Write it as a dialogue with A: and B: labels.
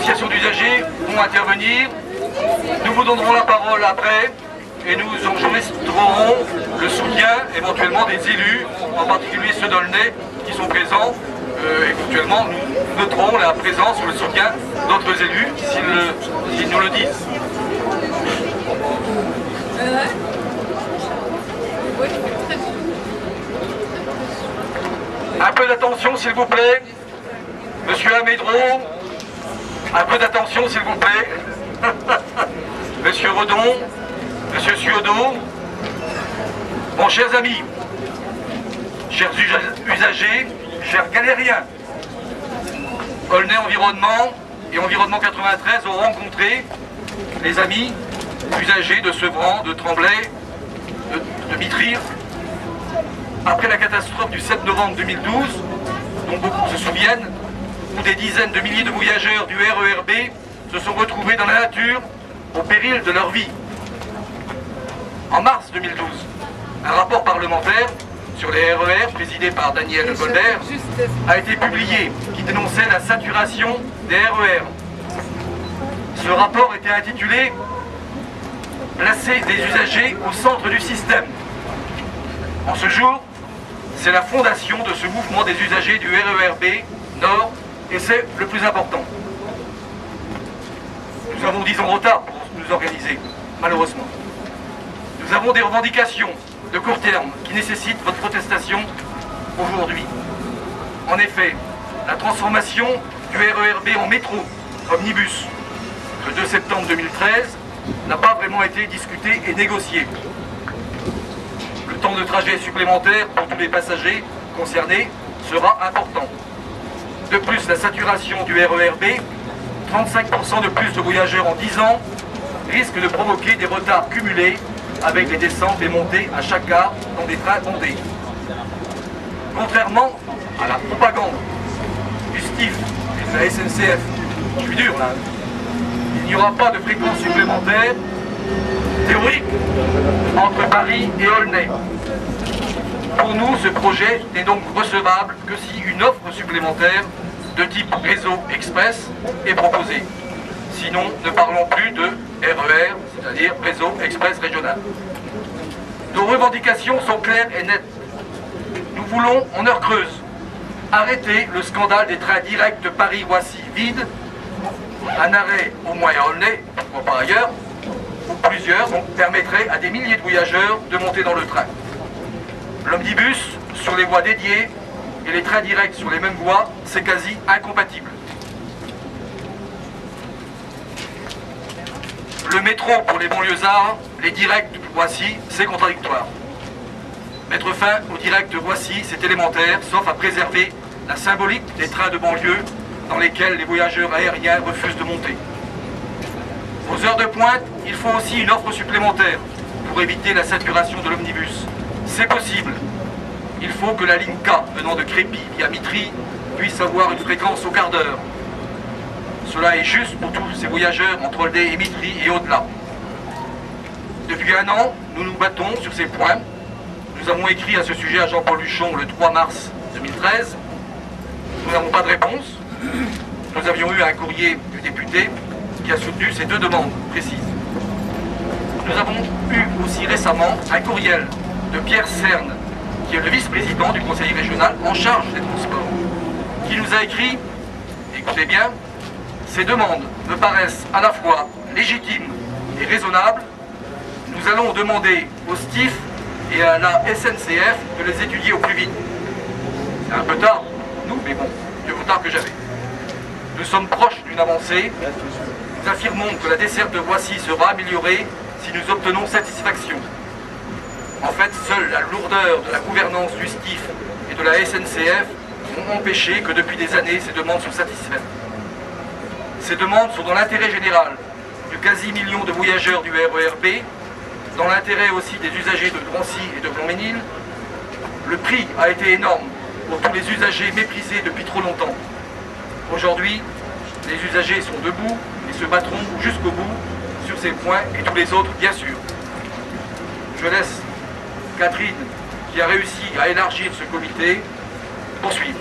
A: associations d'usagers vont intervenir. Nous vous donnerons la parole après et nous enregistrerons le soutien éventuellement des élus, en particulier ceux d'Aulnay qui sont présents. Éventuellement, nous noterons la présence ou le soutien d'autres élus s'ils nous le disent. Un peu d'attention s'il vous plaît. Monsieur Amédro, un peu d'attention s'il vous plaît. Monsieur Redon, Monsieur Ciodo, bon, chers amis, chers usagers, chers galériens, Aulnay Environnement et Environnement 93 ont rencontré les amis usagers de Sevran, de Tremblay, de Mitry, après la catastrophe du 7 novembre 2012, dont beaucoup se souviennent, où des dizaines de milliers de voyageurs du RER B se sont retrouvés dans la nature au péril de leur vie. En mars 2012, un rapport parlementaire sur les RER, présidé par Daniel Goldberg, a été publié qui dénonçait la saturation des RER. Ce rapport était intitulé « Placer des usagers au centre du système ». En ce jour, c'est la fondation de ce mouvement des usagers du RER B Nord et c'est le plus important. Nous avons 10 ans de retard pour nous organiser, malheureusement. Nous avons des revendications de court terme qui nécessitent votre protestation aujourd'hui. En effet, la transformation du RER B en métro, omnibus, le 2 septembre 2013, n'a pas vraiment été discutée et négociée. Le temps de trajet supplémentaire pour tous les passagers concernés sera important. De plus, la saturation du RER B, 35% de plus de voyageurs en 10 ans, risque de provoquer des retards cumulés avec les descentes et montées à chaque gare dans des trains bondés. Contrairement à la propagande du STIF et de la SNCF, je suis dur là, il n'y aura pas de fréquence supplémentaire théorique entre Paris et Aulnay. Pour nous, ce projet n'est donc recevable que si une offre supplémentaire de type réseau express est proposée. Sinon, ne parlons plus de RER, c'est-à-dire réseau express régional. Nos revendications sont claires et nettes. Nous voulons, en heure creuse, arrêter le scandale des trains directs de Paris-Roissy vides, un arrêt au moins à Aulnay, ou par ailleurs, ou plusieurs, donc permettrait à des milliers de voyageurs de monter dans le train. L'omnibus sur les voies dédiées et les trains directs sur les mêmes voies, c'est quasi incompatible. Le métro pour les banlieusards, les directs de Roissy, c'est contradictoire. Mettre fin aux directs de Roissy, c'est élémentaire, sauf à préserver la symbolique des trains de banlieue dans lesquels les voyageurs aériens refusent de monter. Aux heures de pointe, il faut aussi une offre supplémentaire pour éviter la saturation de l'omnibus. C'est possible. Il faut que la ligne K venant de Crépy via Mitry puisse avoir une fréquence au quart d'heure. Cela est juste pour tous ces voyageurs entre Aulnay et Mitry et au-delà. Depuis un an, nous nous battons sur ces points. Nous avons écrit à ce sujet à Jean-Paul Huchon le 3 mars 2013. Nous n'avons pas de réponse. Nous avions eu un courrier du député qui a soutenu ces deux demandes précises. Nous avons eu aussi récemment un courriel de Pierre Cerne, qui est le vice-président du conseil régional en charge des transports, qui nous a écrit, écoutez bien, ces demandes me paraissent à la fois légitimes et raisonnables. Nous allons demander au STIF et à la SNCF de les étudier au plus vite. C'est un peu tard pour nous, mais bon, mieux vaut tard que jamais. Nous sommes proches d'une avancée. Nous affirmons que la desserte de Roissy sera améliorée si nous obtenons satisfaction. En fait, seule la lourdeur de la gouvernance du STIF et de la SNCF ont empêché que depuis des années ces demandes soient satisfaites. Ces demandes sont dans l'intérêt général du quasi-million de voyageurs du RER B, dans l'intérêt aussi des usagers de Drancy et de Blanc-Ménil. Le prix a été énorme pour tous les usagers méprisés depuis trop longtemps. Aujourd'hui, les usagers sont debout et se battront jusqu'au bout sur ces points et tous les autres, bien sûr. Je laisse Catherine, qui a réussi à élargir ce comité, poursuivre.